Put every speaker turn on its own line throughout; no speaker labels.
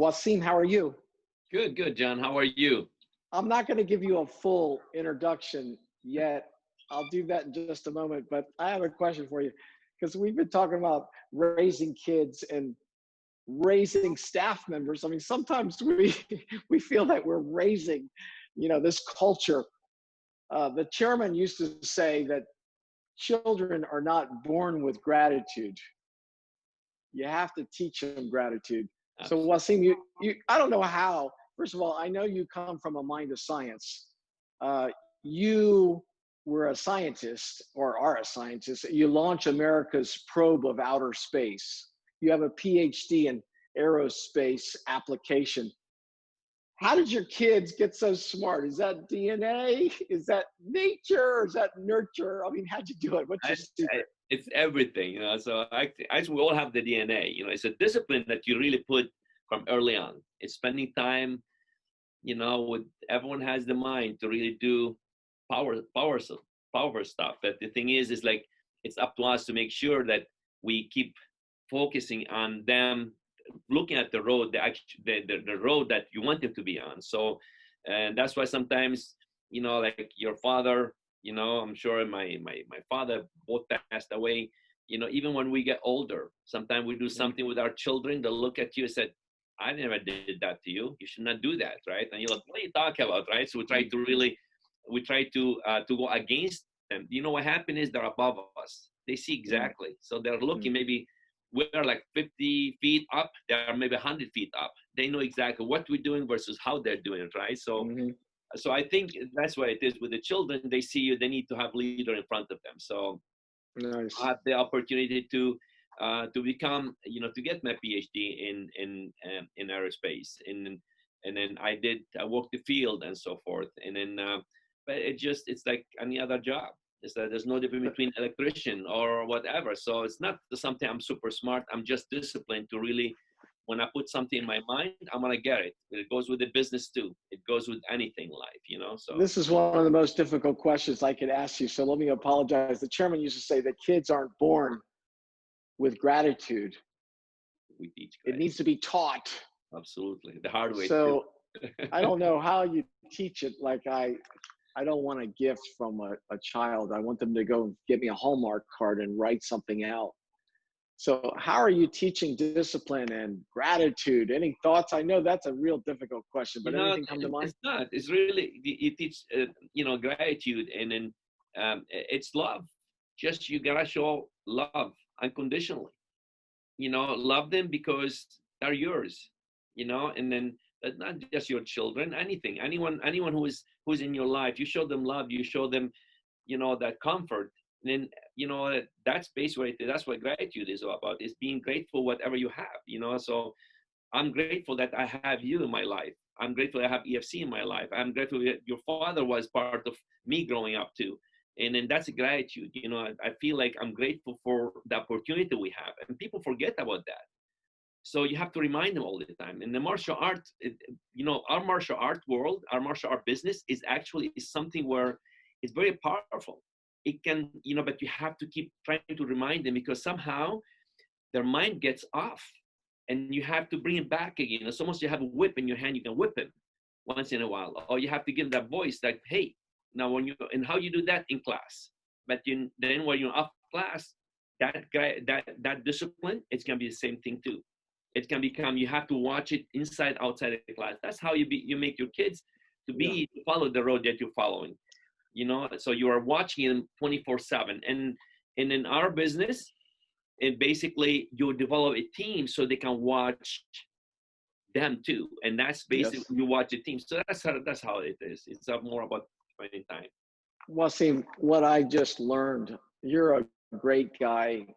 Wassim, how are you?
Good, good, John. How are you?
I'm not going to give you a full introduction yet. I'll do that in just a moment, but I have a question for you because we've been talking about raising kids and raising staff members. I mean, sometimes we we feel that we're raising, this culture. The chairman used to say that children are not born with gratitude. You have to teach them gratitude. So
Absolutely.
Wasim, I don't know how. First of all, I know you come from a mind of science. You were a scientist or are a scientist. You launch America's probe of outer space. You have a PhD in aerospace application. How did your kids get so smart? Is that DNA? Is that nature? Or is that nurture? I mean, how'd you do it? What's your secret?
It's everything, So we all have the DNA. It's a discipline that you really put from early on. It's spending time, with everyone has the mind to really do power, power, power stuff. But the thing is like it's up to us to make sure that we keep focusing on them, looking at the road, the road that you want them to be on. So, and that's why sometimes, like your father, I'm sure my father both passed away. Even when we get older, sometimes we do something with our children. They'll look at you and say, I never did that to you. You should not do that, right? And you're like, what are you talking about, right? So we try to go against them. What happened is they're above us. They see exactly. So they're looking maybe we're like 50 feet up. They're maybe 100 feet up. They know exactly what we're doing versus how they're doing it, right? So, so I think that's what it is with the children. They see you. They need to have leader in front of them. So I
Nice.
had the opportunity to become, to get my PhD in aerospace, and then I worked the field and so forth, and then but it's like any other job. It's that there's no difference between electrician or whatever. So it's not something I'm super smart. I'm just disciplined to really, when I put something in my mind, I'm gonna get it. It goes with the business too. It goes with anything in life. So
This is one of the most difficult questions I could ask you. So let me apologize. The chairman used to say that kids aren't born with gratitude.
we teach
It
guys.
needs to be taught.
Absolutely, the hard way too.
So I don't know how you teach it. Like I don't want a gift from a child. I want them to go get me a Hallmark card and write something out. So how are you teaching discipline and gratitude? Any thoughts? I know that's a real difficult question, but anything come to mind?
It's not. It's really you teach, gratitude, and then it's love. Just you gotta show love unconditionally. Love them because they're yours. And then not just your children, anyone who's in your life. You show them love. You show them, that comfort. And then that's basically that's what gratitude is all about. Is being grateful whatever you have. So I'm grateful that I have you in my life. I'm grateful I have EFC in my life. I'm grateful that your father was part of me growing up too. And then that's gratitude. I feel like I'm grateful for the opportunity we have. And people forget about that. So you have to remind them all the time. And the martial art, our martial art world, our martial art business is something where it's very powerful. It can, but you have to keep trying to remind them because somehow their mind gets off. And you have to bring it back again. It's almost you have a whip in your hand, you can whip him once in a while. Or you have to give that voice like, hey, now and how you do that in class. But then when you're off class, that discipline, it's gonna be the same thing too. It can become, you have to watch it inside, outside of the class. That's how you make your kids to follow the road that you're following. So you are watching them 24/7. And in our business, and basically you develop a team so they can watch them too, and that's basically
Yes.
you watch a team. So that's how it is. It's more about spending time.
Wasim, what I just learned, you're a great guy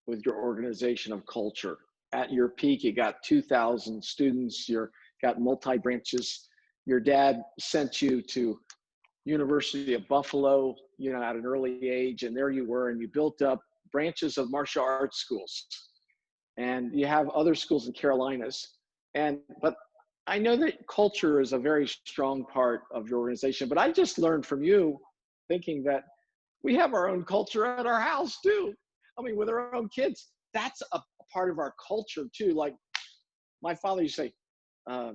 with your organization of culture. At your peak, you got 2,000 students. You're got multi branches. Your dad sent you to University of Buffalo, at an early age, and there you were, and you built up branches of martial arts schools, and you have other schools in Carolinas. But I know that culture is a very strong part of your organization. But I just learned from you, thinking that we have our own culture at our house too. I mean, with our own kids, that's a part of our culture too. Like my father used to say, uh,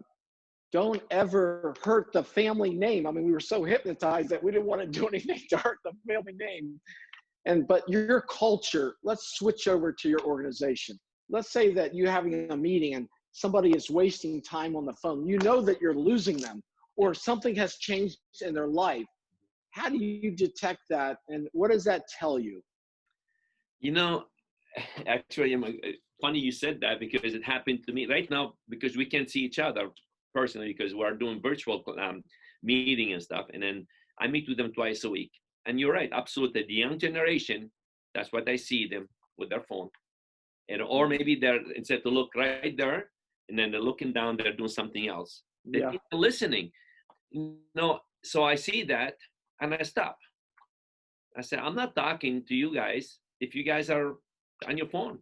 don't ever hurt the family name. I mean, we were so hypnotized that we didn't want to do anything to hurt the family name. And but your culture, let's switch over to your organization. Let's say that you're having a meeting and somebody is wasting time on the phone. You know that you're losing them, or something has changed in their life. How do you detect that, and what does that tell you?
You know, actually, funny you said that because it happened to me right now because we can't see each other personally because we're doing virtual meeting and stuff. And then I meet with them twice a week. And you're right, absolutely. The young generation, that's what I see them with their phone. And or maybe they're instead to look right there and then they're looking down, they're doing something else. They're
Yeah.
listening. No, so I see that and I stop. I said, I'm not talking to you guys if you guys are on your phone.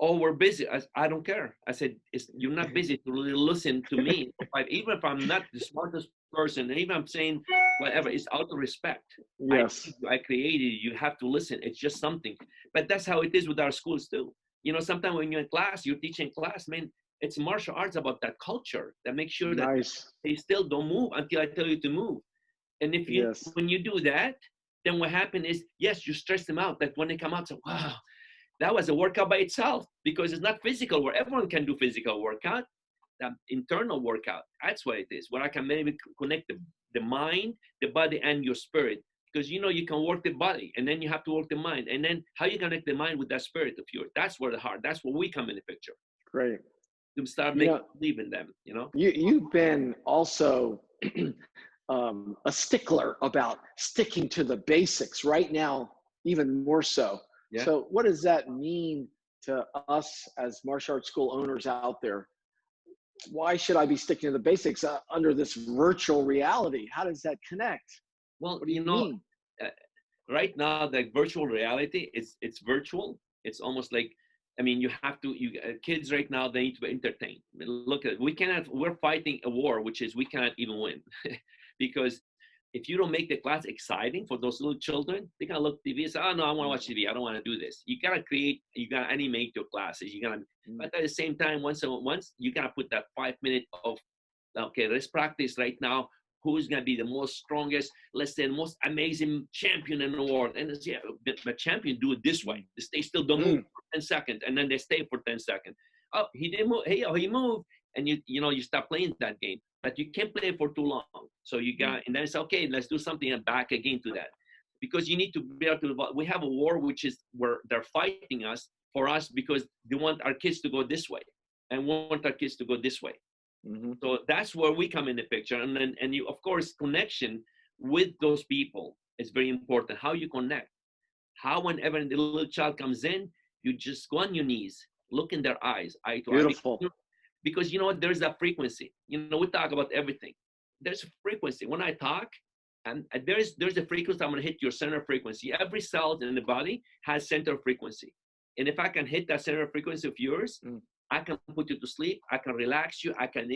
Oh, we're busy. I don't care. I said, you're not busy to really listen to me. Even if I'm not the smartest person, even if I'm saying whatever, it's out of respect.
Yes.
I created you. You have to listen. It's just something. But that's how it is with our schools too. You know, sometimes when you're in class, you're teaching class, man, it's martial arts about that culture that makes sure that
Nice.
they still don't move until I tell you to move. And if you,
Yes.
when you do that, then what happens is, yes, you stress them out. That when they come out, say, wow, that was a workout by itself because it's not physical where everyone can do physical workout, that internal workout. That's what it is, where I can maybe connect the mind, the body, and your spirit. Because you know you can work the body and then you have to work the mind. And then how you connect the mind with that spirit of yours? That's where the heart, that's where we come in the picture.
Great.
To start
You
making
know,
believe in them, you know?
you've been also a stickler about sticking to the basics right now, even more so.
Yeah.
So, what does that mean to us as martial arts school owners out there? Why should I be sticking to the basics under this virtual reality? How does that connect?
Well,
What do
you
you
know,
mean?
uh, right now the virtual reality it's virtual. It's almost like, I mean, you have to, you kids right now, they need to be entertained. I mean, look at, we cannot, we're fighting a war which is we cannot even win because if you don't make the class exciting for those little children, they're gonna look TV and say, oh no, I want to watch TV, I don't want to do this. You gotta create, you gotta animate your classes, you gotta, but at the same time, once you gotta put that 5 minutes of, okay, let's practice right now. Who's going to be the most strongest, let's say, the most amazing champion in the world? And it's, yeah, the champion do it this way. They still don't move for 10 seconds, and then they stay for 10 seconds. Oh, he didn't move. Hey, oh, he moved. And you know, you stop playing that game. But you can't play it for too long. So you got, and then it's okay, let's do something and back again to that. Because you need to be able to, we have a war which is where they're fighting us for us because they want our kids to go this way and want our kids to go this way.
Mm-hmm.
So that's where we come in the picture. And then, and you, of course, connection with those people is very important. How you connect, how whenever the little child comes in, you just go on your knees, look in their eyes, eye to eye.
Beautiful.
Because you know what, there's a frequency. You know, we talk about everything. There's a frequency. When I talk, and there's a frequency, I'm gonna hit your center frequency. Every cell in the body has center frequency. And if I can hit that center frequency of yours, I can put you to sleep. I can relax you. I can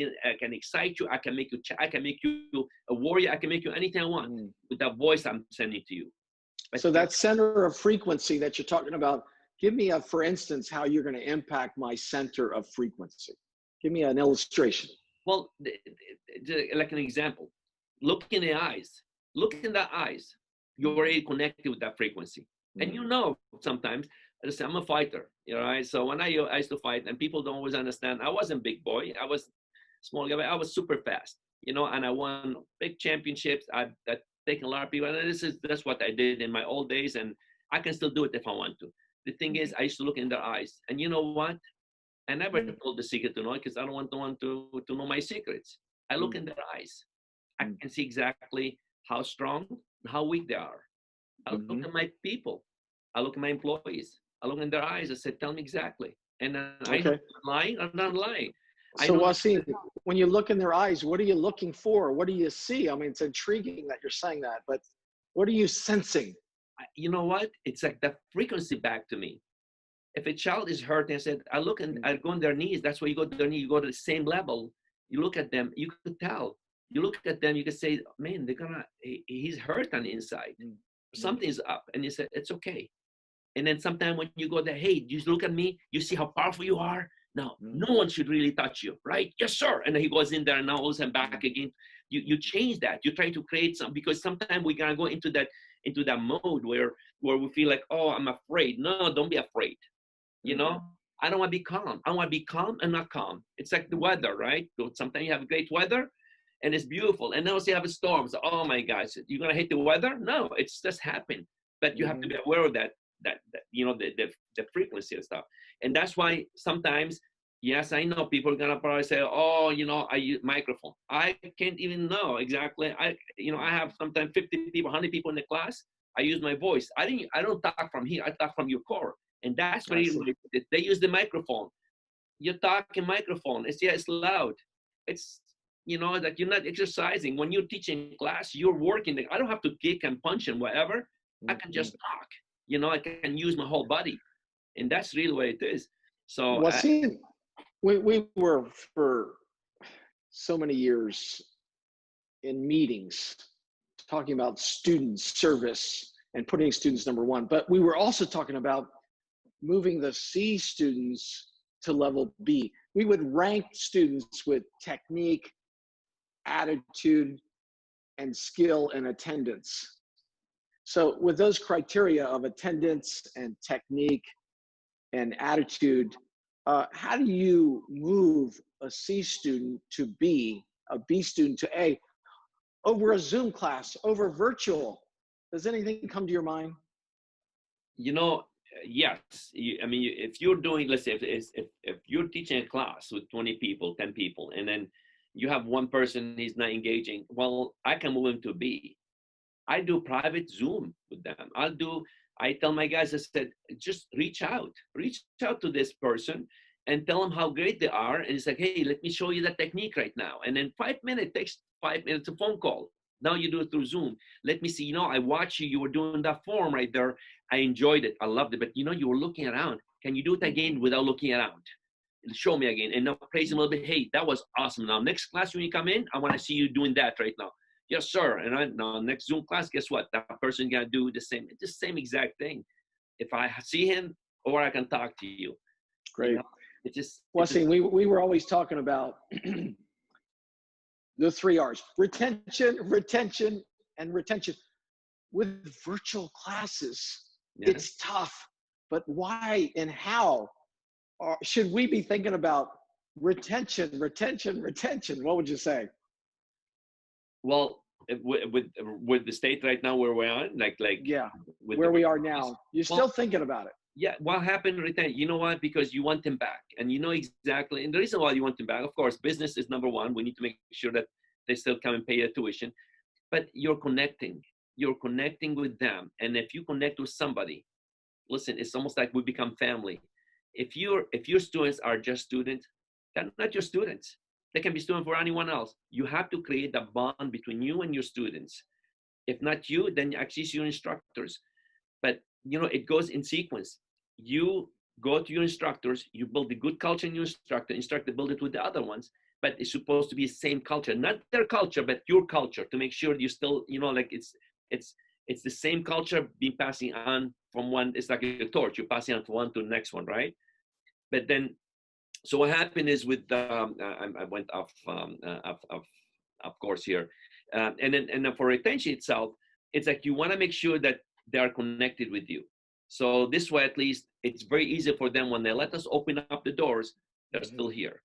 excite you. I can make you a warrior. I can make you anything I want with that voice I'm sending to you. But
so that center of frequency that you're talking about, give me a, for instance, how you're going to impact my center of frequency. Give me an illustration.
Well, like an example, look in the eyes. Look in the eyes. You're already connected with that frequency. And you know, sometimes, listen, I'm a fighter, you know, right? So when I used to fight, and people don't always understand, I wasn't big boy, I was small guy, but I was super fast, you know, and I won big championships. I've taken a lot of people, and that's what I did in my old days, and I can still do it if I want to. The thing is, I used to look in their eyes, and you know what? I never told the secret to no one because I don't want no one to know my secrets. I look in their eyes. I can see exactly how strong and how weak they are. I look at my people. I look at my employees. I look in their eyes. I said, tell me exactly. And I know I'm lying. I'm not lying.
So Wassim, when you look in their eyes, what are you looking for? What do you see? I mean, it's intriguing that you're saying that, but what are you sensing?
You know what? It's like that frequency back to me. If a child is hurt, and I said, I look and I go on their knees. That's why you go to their knee. You go to the same level. You look at them. You could tell. You look at them. You could say, man, he's hurt on the inside. Something's up. And you say, it's okay. And then sometimes when you go there, hey, you look at me. You see how powerful you are. Now,
Mm.
no one should really touch you, right? Yes, sir. And then he goes in there and now all of a sudden back again. You change that. You try to create some, because sometimes we gotta go into that mode where we feel like, oh, I'm afraid. No, don't be afraid. You know, I don't want to be calm. I want to be calm and not calm. It's like the weather, right? So sometimes you have great weather and it's beautiful. And then also you have storms. Oh my gosh, you're gonna hate the weather? No, it's just happened. But you have to be aware of that you know, the frequency and stuff. And that's why sometimes, yes, I know people are gonna probably say, oh, you know, I use microphone. I can't even know exactly. I have sometimes 50 people, 100 people in the class. I use my voice. I don't talk from here. I talk from your core. And that's
I
very,
see.
they use the microphone. You talk in microphone. It's loud. It's, you know, that you're not exercising. When you're teaching class, you're working. I don't have to kick and punch and whatever. I can just talk. You know, I can use my whole body. And that's really what it is. So
Wassim, we were for so many years in meetings talking about student service and putting students number one, but we were also talking about moving the C students to level B. We would rank students with technique, attitude, and skill and attendance. So with those criteria of attendance and technique and attitude, how do you move a C student to B, a B student to A, over a Zoom class, over virtual? Does anything come to your mind?
you know, yes. I mean, if you're doing, let's say, if you're teaching a class with 20 people, 10 people, and then you have one person he's not engaging, well, I can move him to B. I do private Zoom with them. I tell my guys, I said, just reach out to this person and tell them how great they are. And it's like, hey, let me show you that technique right now. And then 5 minutes, takes 5 minutes, a phone call. Now you do it through Zoom. Let me see, you know, I watch you were doing that form right there. I enjoyed it. I loved it. But you know, you were looking around. Can you do it again without looking around? Show me again. And now praise him a little bit. Hey, that was awesome. Now, next class when you come in, I want to see you doing that right now. Yes, sir. And now next Zoom class, guess what? That person gonna do the same exact thing. If I see him, or I can talk to you.
Great.
You know,
Wassim, we were always talking about the 3 R's: retention, retention, and retention. With virtual classes,
yeah.
it's tough, but why and how should we be thinking about retention, retention, retention? What would you say?
Well, with the state right now where we're on, like
Yeah,
with
where
the,
we are now, you're still
well,
thinking about it.
yeah, what happened retain? You know what? Because you want them back, and you know exactly. And the reason why you want them back, of course, business is number one. We need to make sure that they still come and pay their tuition. But you're connecting with them, and if you connect with somebody, listen, it's almost like we become family. If your students are just students, they're not your students. They can be students for anyone else. You have to create a bond between you and your students. If not you, then actually it's your instructors. But you know, it goes in sequence. You go to your instructors, you build a good culture in your instructor build it with the other ones, but it's supposed to be the same culture, not their culture, but your culture, to make sure you still, you know, like it's the same culture being passing on from one. It's like a torch, you're passing on from one to the next one, right? But then, so what happened is with I went off course here, and then for retention itself, it's like you want to make sure that they are connected with you. So this way, at least, it's very easy for them when they let us open up the doors. They're still here.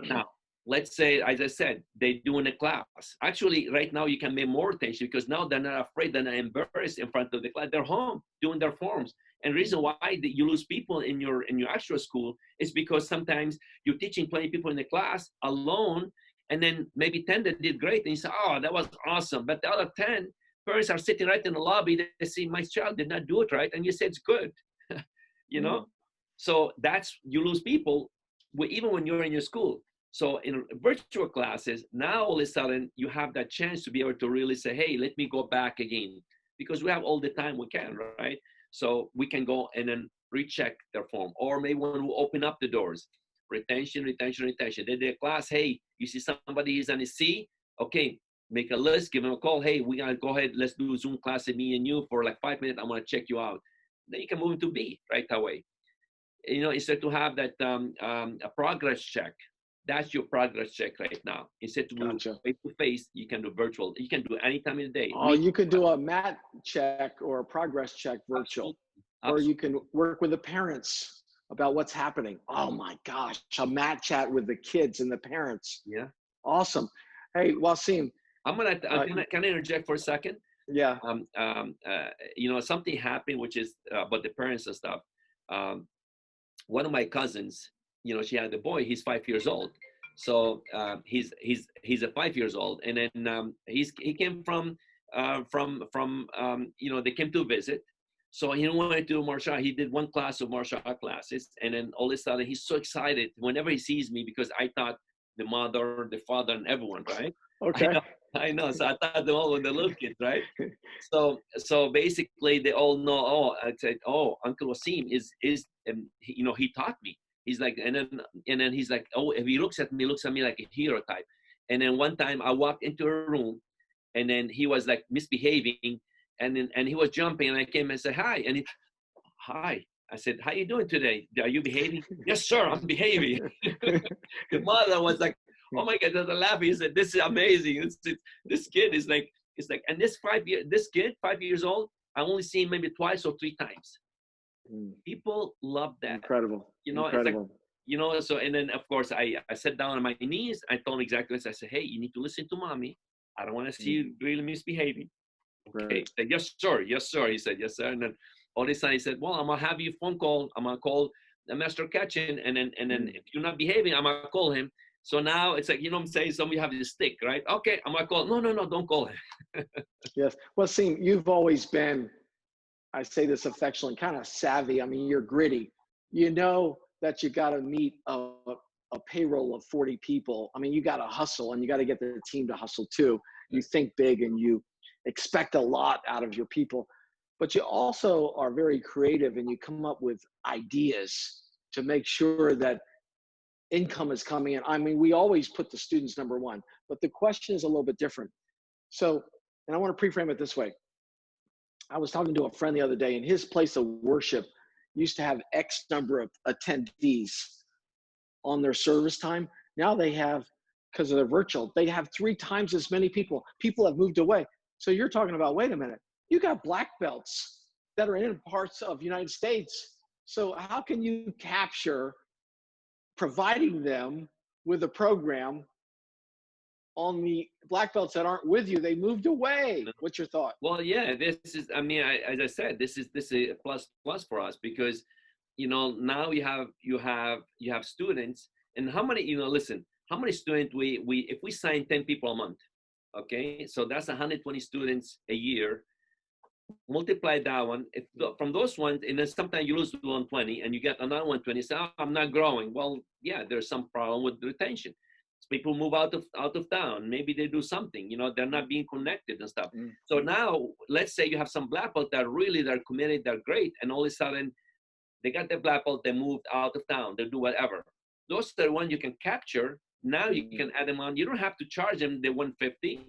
Now, let's say, as I said, they do in a class. Actually, right now you can make more attention because now they're not afraid, they're not embarrassed in front of the class. They're home doing their forms. And the reason why you lose people in your actual school is because sometimes you're teaching 20 people in the class alone, and then maybe 10 that did great, and you say, oh, that was awesome. But the other 10 parents are sitting right in the lobby. They see my child did not do it right, and you say it's good, you know. So that's, you lose people even when you're in your school. So in virtual classes, now all of a sudden you have that chance to be able to really say, hey, let me go back again, because we have all the time we can, right? So we can go and then recheck their form, or maybe when we open up the doors, retention, retention, retention. They did a class, hey, you see somebody is on a C, okay, make a list, give them a call, hey, we gotta go ahead, let's do a Zoom class with me and you for like 5 minutes, I wanna check you out. Then you can move into B right away. instead to have that a progress check. That's your progress check right now. Instead to do
Gotcha.
face to face, you can do virtual. You can do any time of the day.
Oh, you could do a mat check or a progress check virtual,
Absolutely.
or you
Absolutely.
can work with the parents about what's happening. Oh my gosh, a mat chat with the kids and the parents.
Yeah.
Awesome. Hey, Wassim.
Can I interject for a second?
Yeah.
Something happened, which is about the parents and stuff. One of my cousins, she had a boy. He's 5 years old, so he's a 5 years old, and then he came from they came to visit. So he wanted to do martial art. He did one class of martial art classes, and then all of a sudden he's so excited whenever he sees me, because I thought the mother, the father, and everyone, right?
Okay.
I know. So I thought they all were the little kids, right? So basically they all know. Oh, I said, oh, Uncle Wassim he taught me. He's like, and then he's like, oh, if he looks at me like a hero type. And then one time I walked into a room, and then he was like misbehaving, and he was jumping, and I came and said hi, and hi. I said, how you doing today? Are you behaving? Yes, sir, I'm behaving. The mother was like, oh my God, they're laughing. He said, this is amazing. This kid is like, and this kid, 5 years old, I only see him maybe twice or three times. People love that.
Incredible.
It's
Incredible.
like, so, and then of course I sat down on my knees. I told him exactly this. I said, hey, you need to listen to mommy. I don't want to see you really misbehaving. Okay.
Right.
Said, yes, sir. Yes, sir. He said, yes, sir. And then all this time he said, well, I'm gonna have you phone call. I'm gonna call Master Khechen, and then if you're not behaving, I'm gonna call him. So now it's like, I'm saying, somebody have this stick, right? Okay, I'm gonna call. No, don't call him.
Yes. Wassim, you've always been, I say this affectionately, kind of savvy. I mean, you're gritty. You know that you got to meet a payroll of 40 people. I mean, you got to hustle, and you got to get the team to hustle too. You think big, and you expect a lot out of your people, but you also are very creative, and you come up with ideas to make sure that income is coming in. I mean, we always put the students number one, but the question is a little bit different. So, and I want to pre-frame it this way. I was talking to a friend the other day, and his place of worship used to have X number of attendees on their service time. Now they have, because of their virtual, they have 3 times as many people. People have moved away. So you're talking about, wait a minute, you got black belts that are in parts of the United States. So how can you capture providing them with a program on the black belts that aren't with you? They moved away. What's your thought?
Well, yeah, this is, I mean, as I said, this is a plus for us, because now you have students, and how many, listen, how many students if we sign 10 people a month, okay, so that's 120 students a year. Multiply that one, from those ones, and then sometimes you lose 120 and you get another 120. So, oh, I'm not growing. Well, yeah, there's some problem with retention. People move out of town. Maybe they do something. They're not being connected and stuff. So now, let's say you have some black belt that they're committed, they're great, and all of a sudden they got the black belt, they moved out of town, they do whatever. Those are the ones you can capture. Now you can add them on. You don't have to charge them the 150.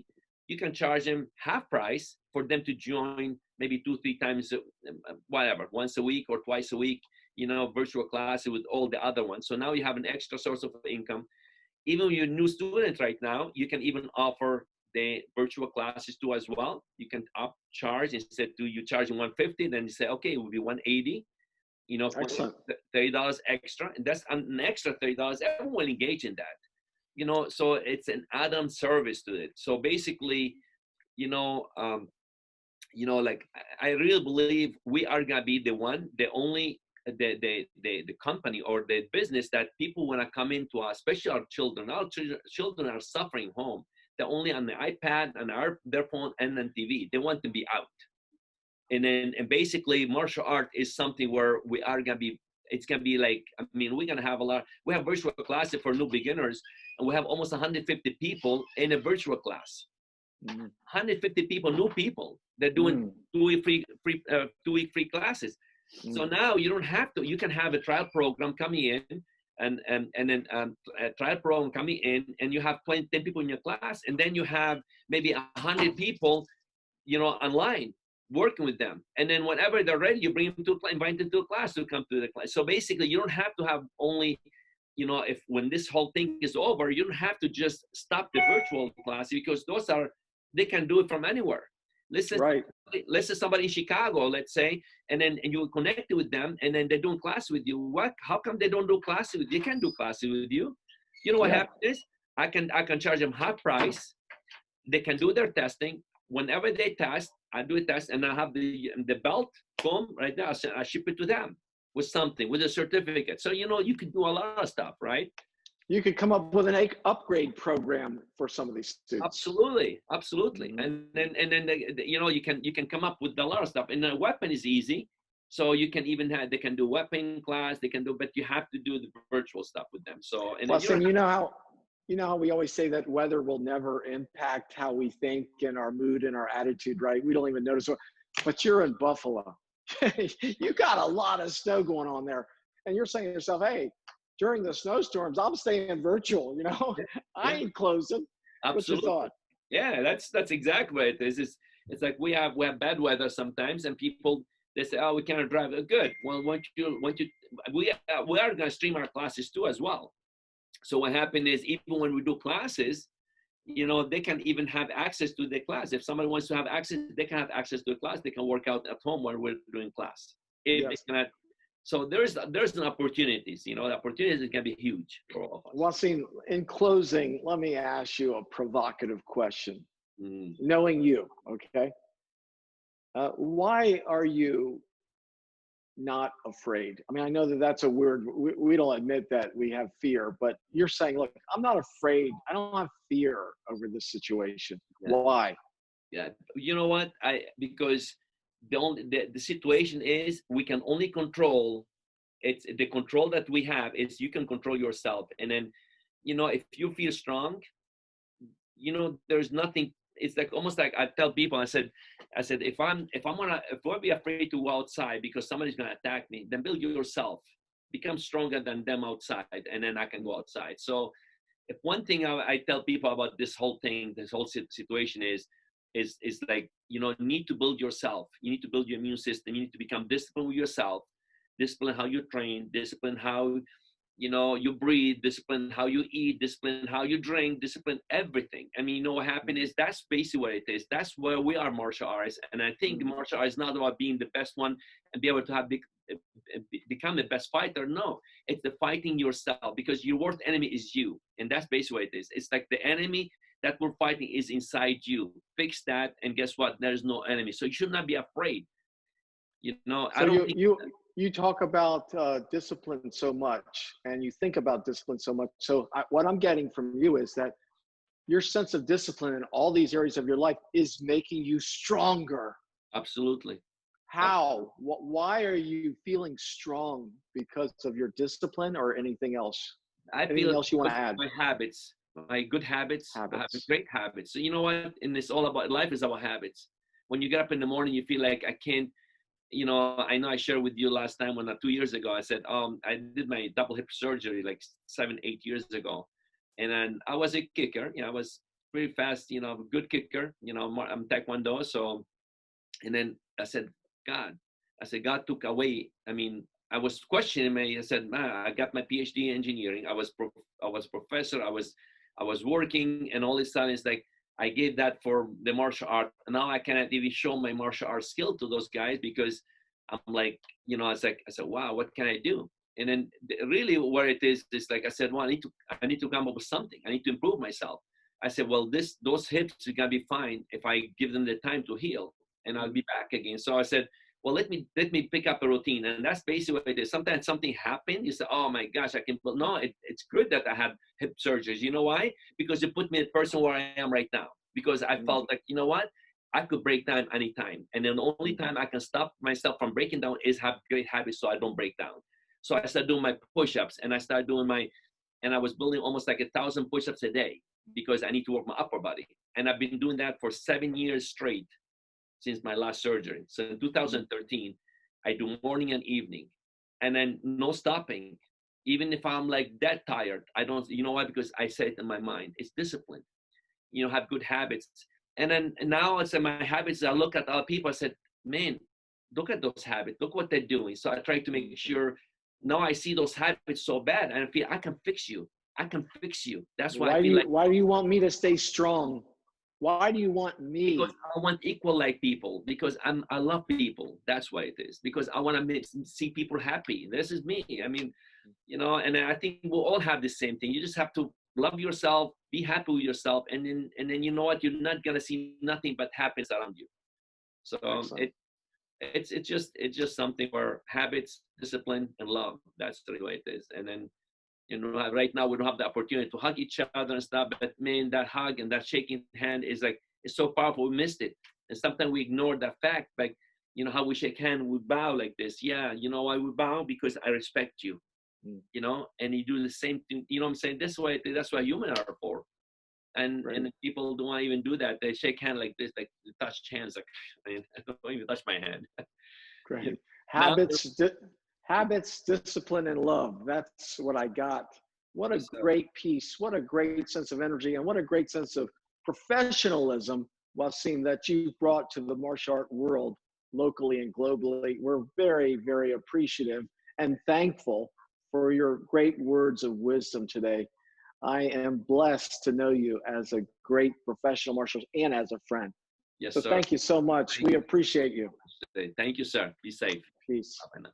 You can charge them half price for them to join maybe 2-3 times, whatever, once a week or twice a week, virtual classes with all the other ones. So now you have an extra source of income. Even when you're a new student right now, you can even offer the virtual classes too as well. You can upcharge. Instead to you charging 150, then you say, okay, it will be 180.
Excellent.
$30 extra, and that's an extra $30. Everyone will engage in that. So it's an add-on service to it. So basically, like, I really believe we are gonna be the only company or the business that people want to come into us, especially our children. Our children are suffering home. They're only on the iPad and their phone and on TV. They want to be out. And basically martial art is something where we are gonna be. It's gonna be like, I mean, we're gonna have we have virtual classes for new beginners, and we have almost 150 people in a virtual class. 150 people, new people. They're doing 2-week free classes. So now you don't have to. You can have a trial program coming in, and then a trial program coming in, and you have 10 people in your class, and then you have maybe 100 people, online. working with them. And then whenever they're ready, you bring them to invite them to a class to come to the class. So basically, you don't have to have only, if when this whole thing is over, you don't have to just stop the virtual class, because they can do it from anywhere. Listen,
Right.
let's say somebody in Chicago, let's say, and you connect with them, and then they're doing class with you. How come they don't do classes with you? They can do classes with you. You know what
Yeah.
happens is I can charge them half price. They can do their testing. Whenever they test, I do a test, and I have the belt, boom, right there. I ship it to them with something, with a certificate. So you can do a lot of stuff, right?
You could come up with an upgrade program for some of these students.
Absolutely, absolutely.
Mhm.
And then you can come up with a lot of stuff. And the weapon is easy, so you can even they can do weapon class. They can do, but you have to do the virtual stuff with them. So and then
Wassim, you know how we always say that weather will never impact how we think and our mood and our attitude, right? We don't even notice it. But you're in Buffalo. You got a lot of snow going on there. And you're saying to yourself, hey, during the snowstorms, I'm staying virtual, I
yeah,
ain't closing. What's your
absolutely.
thought?
Yeah, that's exactly what it is. It's like we have bad weather sometimes, and people, they say, oh, we cannot drive. Good. Well, we are going to stream our classes too as well. So what happened is, even when we do classes, they can even have access to the class. If somebody wants to have access, they can have access to the class. They can work out at home while we're doing class. If they
Yes.
cannot, so there's an opportunities. The opportunities can be huge for all of us.
Wassim, in closing, let me ask you a provocative question.
Mm.
Knowing you, okay? Why are you not afraid? I mean, I know that that's a word. We don't admit that we have fear, but you're saying, look, I'm not afraid. I don't have fear over this situation.
Yeah,
Why?
yeah. You know what? Because the situation is, we can only control. It's the control that we have is, you can control yourself, and then, if you feel strong, there's nothing. It's like, almost like I tell people, I said, if I'll be afraid to go outside because somebody's gonna attack me, then build yourself, become stronger than them outside, and then I can go outside. So if one thing I tell people about this whole thing, this whole situation is like, need to build yourself. You need to build your immune system. You need to become disciplined with yourself, discipline how you train, discipline how you breathe, discipline how you eat, discipline how you drink, discipline everything. I mean, what happened is, that's basically what it is. That's where we are martial artists. And I think martial arts is not about being the best one and be able to become the best fighter. No, it's the fighting yourself, because your worst enemy is you. And that's basically what it is. It's like the enemy that we're fighting is inside you. Fix that, and guess what? There's no enemy. So you should not be afraid. I
So
don't
you
think.
you you talk about discipline so much, and you think about discipline so much. So what I'm getting from you is that your sense of discipline in all these areas of your life is making you stronger.
Absolutely.
How? Why are you feeling strong? Because of your discipline or anything else?
I
Anything
feel
else you want
because
to add?
my habits, my good habits. I have
Habits.
great habits. So you know what? And it's all about, life is about habits. When you get up in the morning, you feel like, I can't. I know I shared with you last time, 2 years ago, I said, I did my double hip surgery like 7, 8 years ago, and then I was a kicker. I was pretty fast. Good kicker. I'm Taekwondo, so. And then I said, God, God took away. I mean, I was questioning me. I said, man, I got my PhD in engineering. I was professor. I was working, and all this time it's like, I gave that for the martial art. And now I cannot even show my martial art skill to those guys, because I'm like, I said, wow, what can I do? And then really where it is like, I said, well, I need to come up with something. I need to improve myself. I said, well, those hips are gonna be fine if I give them the time to heal, and I'll be back again. So I said, well, let me pick up a routine. And that's basically what it is. Sometimes something happened. You say, oh my gosh, I can. Well, no, it's good that I had hip surgeries. You know why? Because it put me in the person where I am right now. Because I felt like, what? I could break down anytime. And then the only time I can stop myself from breaking down is have great habits so I don't break down. So I started doing my push-ups, and I started doing and I was building almost like 1,000 push-ups a day, because I need to work my upper body. And I've been doing that for 7 years straight since my last surgery. So in 2013, I do morning and evening, and then no stopping. Even if I'm like that tired, I don't, you know why? Because I say it in my mind, it's discipline, have good habits. And then now I say my habits, I look at other people, I said, man, look at those habits. Look what they're doing. So I try to make sure now I see those habits so bad and I feel I can fix you. I can fix you. That's why I feel like,
Why do you want me to stay strong? Why do you want
because
me?
I want equal like people, because I love people. That's why it is. Because I want to see people happy. This is me. I mean, and I think we'll all have the same thing. You just have to love yourself, be happy with yourself, and then you know what? You're not gonna see nothing but happiness around you. So
Excellent.
it's just something where habits, discipline, and love. That's the way it is. And then right now we don't have the opportunity to hug each other and stuff. But man, that hug and that shaking hand is like it's so powerful. We missed it, and sometimes we ignore that fact. Like how we shake hand, we bow like this. Yeah, you know why we bow? Because I respect you.
Mm.
And you do the same thing. You know what I'm saying? That's why humans are for. And people don't even do that. They shake hand like this, like they touch hands. Like I don't even touch my hand.
Great.
Now,
Habits, discipline, and love. That's what I got. What a
yes, sir.
great piece. What a great sense of energy, and what a great sense of professionalism, Wassim, that you brought to the martial art world locally and globally. We're very, very appreciative and thankful for your great words of wisdom today. I am blessed to know you as a great professional martial artist and as a friend.
Yes,
So
sir.
thank you so much.
Thank
We
you.
appreciate you.
Thank you, sir. Be safe.
Peace.
Bye now.